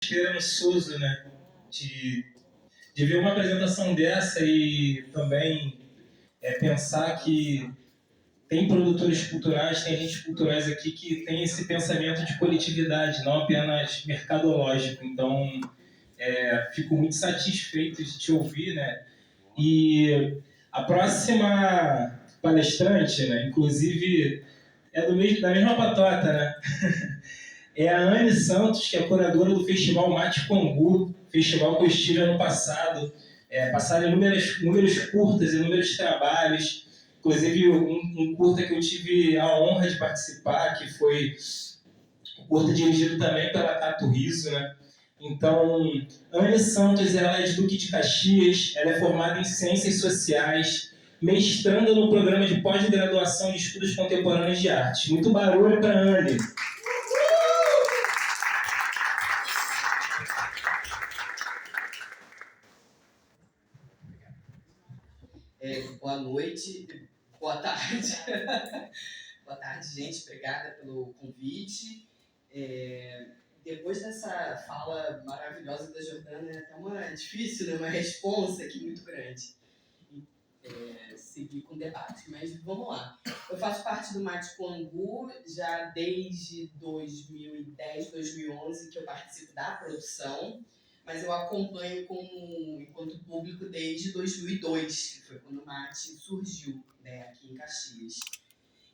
esperançoso, né? De ver uma apresentação dessa e também pensar que tem produtores culturais, tem agentes culturais aqui que tem esse pensamento de coletividade, não apenas mercadológico. Então, fico muito satisfeito de te ouvir, né? E a próxima palestrante, né, inclusive, da mesma patota, né? É a Anne Santos, que é curadora do Festival Mate Congu, festival que eu estive ano passado. Passaram inúmeros curtas, inúmeros trabalhos, inclusive um curta que eu tive a honra de participar, que foi um curta dirigido também pela Cato Riso, né? Então, Anne Santos, ela é de Duque de Caxias, ela é formada em Ciências Sociais, mestranda no programa de pós-graduação de Estudos Contemporâneos de Artes. Muito barulho para a Anne. Boa noite, boa tarde. Boa tarde, gente. Obrigada pelo convite. Depois dessa fala maravilhosa da Jordana, é até difícil, né? Uma responsa aqui muito grande. Seguir com o debate, mas vamos lá. Eu faço parte do Mate Congu já desde 2010, 2011 que eu participo da produção, mas eu acompanho enquanto público desde 2002, que foi quando o Mate surgiu, né, aqui em Caxias.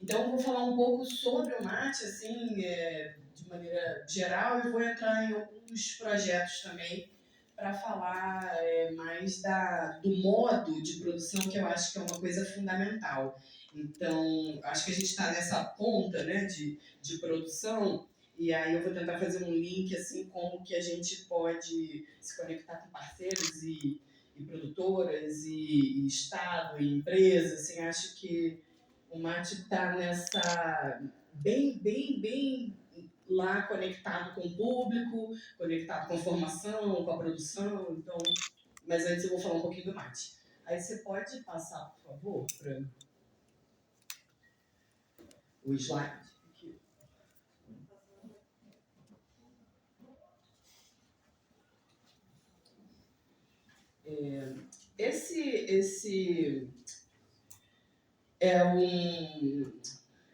Então eu vou falar um pouco sobre o Mate, assim, de maneira geral, e vou entrar em alguns projetos também para falar mais do modo de produção, que eu acho que é uma coisa fundamental. Então, acho que a gente está nessa ponta, né, de produção, e aí eu vou tentar fazer um link, assim, como que a gente pode se conectar com parceiros e produtoras, e Estado, e empresas, assim, acho que o Mate está nessa bem lá conectado com o público, conectado com a formação, com a produção. Então, mas antes eu vou falar um pouquinho do Mate. Aí você pode passar, por favor, para o slide. Aqui. Esse é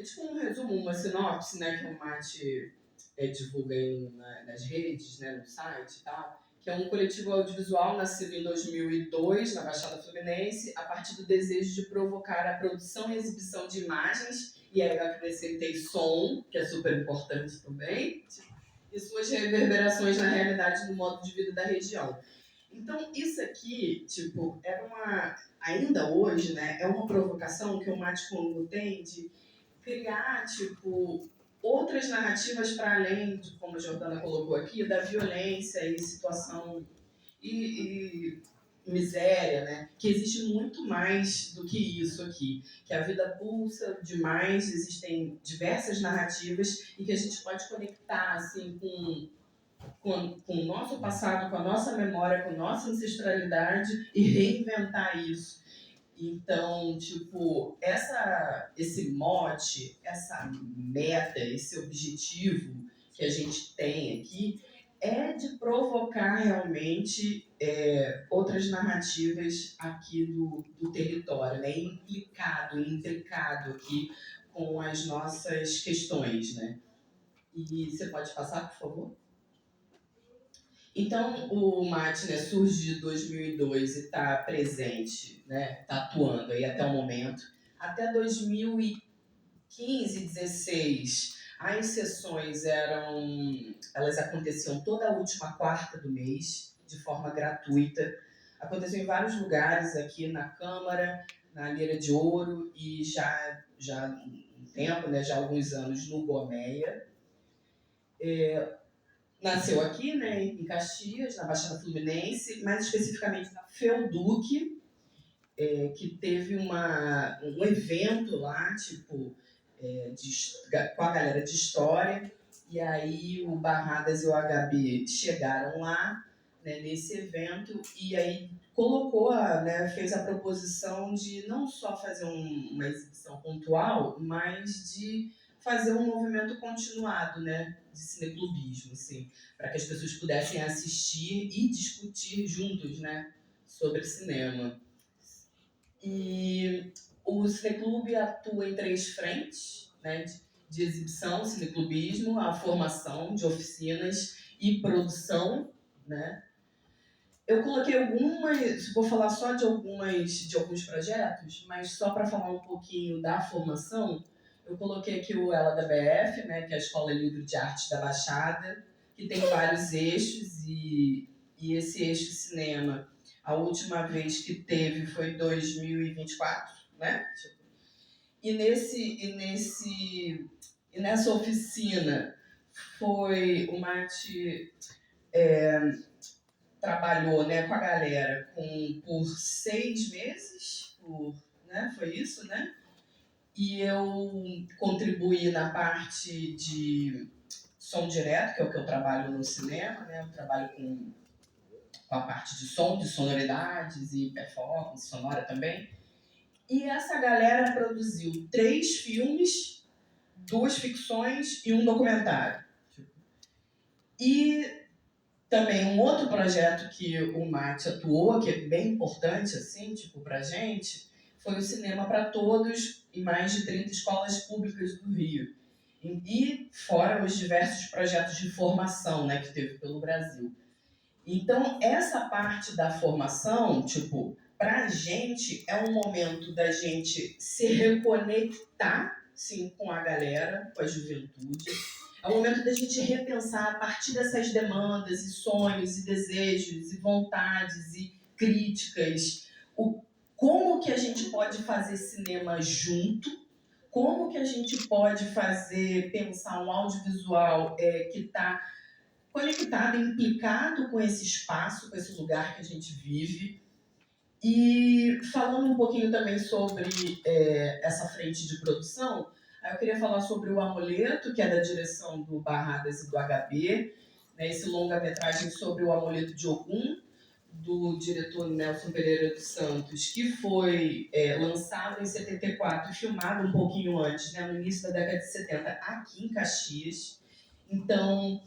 tipo um resumo, uma sinopse, né, que o Mate divulga aí nas redes, né, no site e tal, que é um coletivo audiovisual nascido em 2002, na Baixada Fluminense, a partir do desejo de provocar a produção e exibição de imagens, e aí eu acrescentei som, que é super importante também, e suas reverberações na realidade do modo de vida da região. Então, isso aqui, tipo, ainda hoje, né, é uma provocação que o Mate Congu tem de criar, tipo, outras narrativas para além de, como a Jordana colocou aqui, da violência e situação e miséria, né? Que existe muito mais do que isso aqui, que a vida pulsa demais, existem diversas narrativas e que a gente pode conectar, assim, com o nosso passado, com a nossa memória, com a nossa ancestralidade e reinventar isso. Então, tipo, esse mote, essa meta, esse objetivo que a gente tem aqui é de provocar realmente outras narrativas aqui do território, né? Intricado aqui com as nossas questões, né? E você pode passar, por favor? Então, o Mate, né, surge de 2002 e está presente, né, está atuando aí até o momento. Até 2015, 2016, as sessões elas aconteciam toda a última quarta do mês, de forma gratuita. Aconteceu em vários lugares aqui na Câmara, na Lira de Ouro e já há um tempo, né, já há alguns anos, no Gomeia. Nasceu aqui, né, em Caxias, na Baixada Fluminense, mais especificamente na Felduque, que teve um evento lá, tipo, com a galera de história, e aí o Barradas e o HB chegaram lá, né, nesse evento, e aí colocou, né, fez a proposição de não só fazer uma exibição pontual, mas de fazer um movimento continuado, né, de cineclubismo, assim, para que as pessoas pudessem assistir e discutir juntos, né, sobre cinema. E o Cineclube atua em 3 frentes, né, de exibição, cineclubismo, a formação de oficinas e produção, né. Eu coloquei algumas, vou falar só de alguns projetos, mas só para falar um pouquinho da formação, eu coloquei aqui o Ela da BF, né, que é a Escola Livre de Artes da Baixada, que tem vários eixos, e esse eixo cinema, a última vez que teve foi em 2024, né? E nessa oficina foi o Mate trabalhou, né, com a galera por 6 meses, né, foi isso, né? E eu contribuí na parte de som direto, que é o que eu trabalho no cinema, né? Eu trabalho com a parte de som, de sonoridades e performance sonora também. E essa galera produziu 3 filmes, 2 ficções e um documentário. E também um outro projeto que o Mate atuou, que é bem importante, assim, tipo, pra gente, foi o Cinema para Todos em mais de 30 escolas públicas do Rio. E fora os diversos projetos de formação, né, que teve pelo Brasil. Então, essa parte da formação, tipo, pra gente é um momento da gente se reconectar, sim, com a galera, com a juventude. É o momento da gente repensar a partir dessas demandas e sonhos e desejos e vontades e críticas, como que a gente pode fazer cinema junto, como que a gente pode pensar um audiovisual que está conectado, implicado com esse espaço, com esse lugar que a gente vive. E falando um pouquinho também sobre essa frente de produção, eu queria falar sobre o Amuleto, que é da direção do Barradas e do HB, né, esse longa-metragem sobre o Amuleto de Ogum, do diretor Nelson Pereira dos Santos, que foi lançado em 74 e filmado um pouquinho antes, né, no início da década de 70, aqui em Caxias. Então,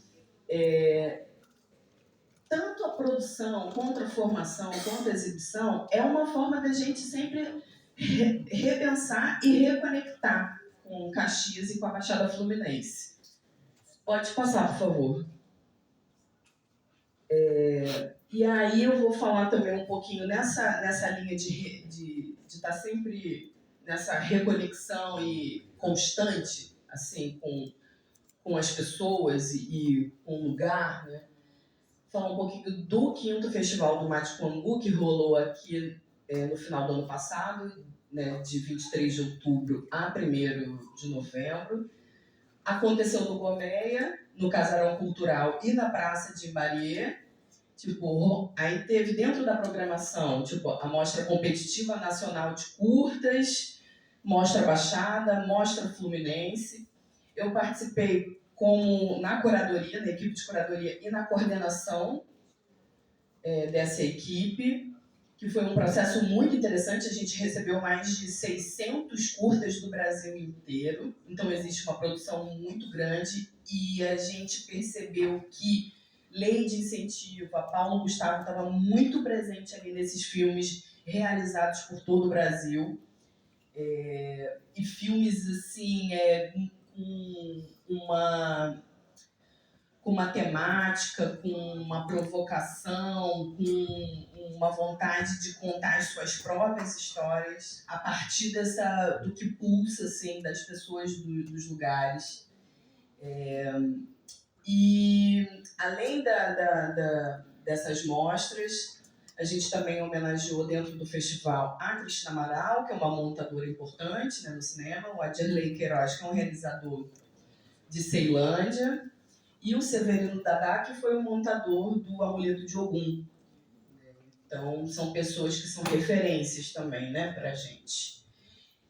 tanto a produção, quanto a formação, quanto a exibição, é uma forma da gente sempre repensar e reconectar com Caxias e com a Baixada Fluminense. Pode passar, por favor. E aí eu vou falar também um pouquinho nessa linha de estar sempre nessa reconexão e constante, assim, com as pessoas e com o lugar, né? Falar um pouquinho do 5º Festival do Mate com Angu, que rolou aqui no final do ano passado, né, de 23 de outubro a 1º de novembro. Aconteceu no Gomeia, no Casarão Cultural e na Praça de Imbarie. Tipo, aí teve dentro da programação, tipo, a Mostra Competitiva Nacional de Curtas, Mostra Baixada, Mostra Fluminense. Eu participei na curadoria, na equipe de curadoria e na coordenação dessa equipe, que foi um processo muito interessante. A gente recebeu mais de 600 curtas do Brasil inteiro, então existe uma produção muito grande e a gente percebeu que lei de incentivo, a Paulo Gustavo estava muito presente ali nesses filmes realizados por todo o Brasil, e filmes assim com uma temática, com uma provocação, com uma vontade de contar as suas próprias histórias a partir do que pulsa assim, das pessoas dos lugares. E além dessas mostras, a gente também homenageou dentro do festival a Cristina Amaral, que é uma montadora importante, né, no cinema, o Adirley Queiroz, que é um realizador de Ceilândia, e o Severino Dadá, que foi o montador do Amuleto de Ogum. Então, são pessoas que são referências também, né, para a gente.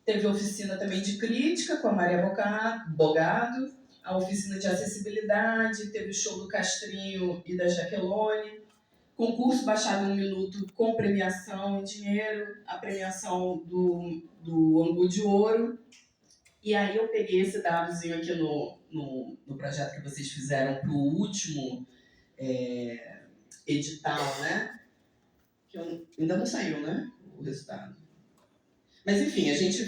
Teve oficina também de crítica com a Maria Bogado, a oficina de acessibilidade, teve o show do Castrinho e da Jaquelone, concurso Baixado em 1 Minuto com premiação em dinheiro, a premiação do Angu de Ouro, E aí eu peguei esse dadozinho aqui no projeto que vocês fizeram para o último edital, né? Que ainda não saiu, né? O resultado. Mas enfim, a gente...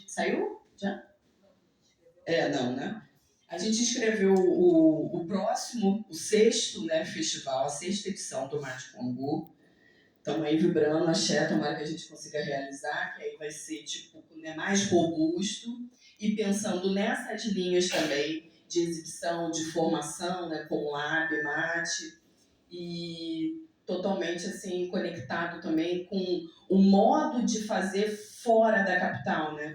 Saiu? Já? Não, né? A gente escreveu o próximo, o sexto, né, festival, a sexta edição do Mate Congo. Estamos aí vibrando, axé, tomara que a gente consiga realizar, que aí vai ser tipo, né, mais robusto e pensando nessas linhas também de exibição, de formação, né, com Lab, Mate, e totalmente assim conectado também com o modo de fazer fora da capital, né?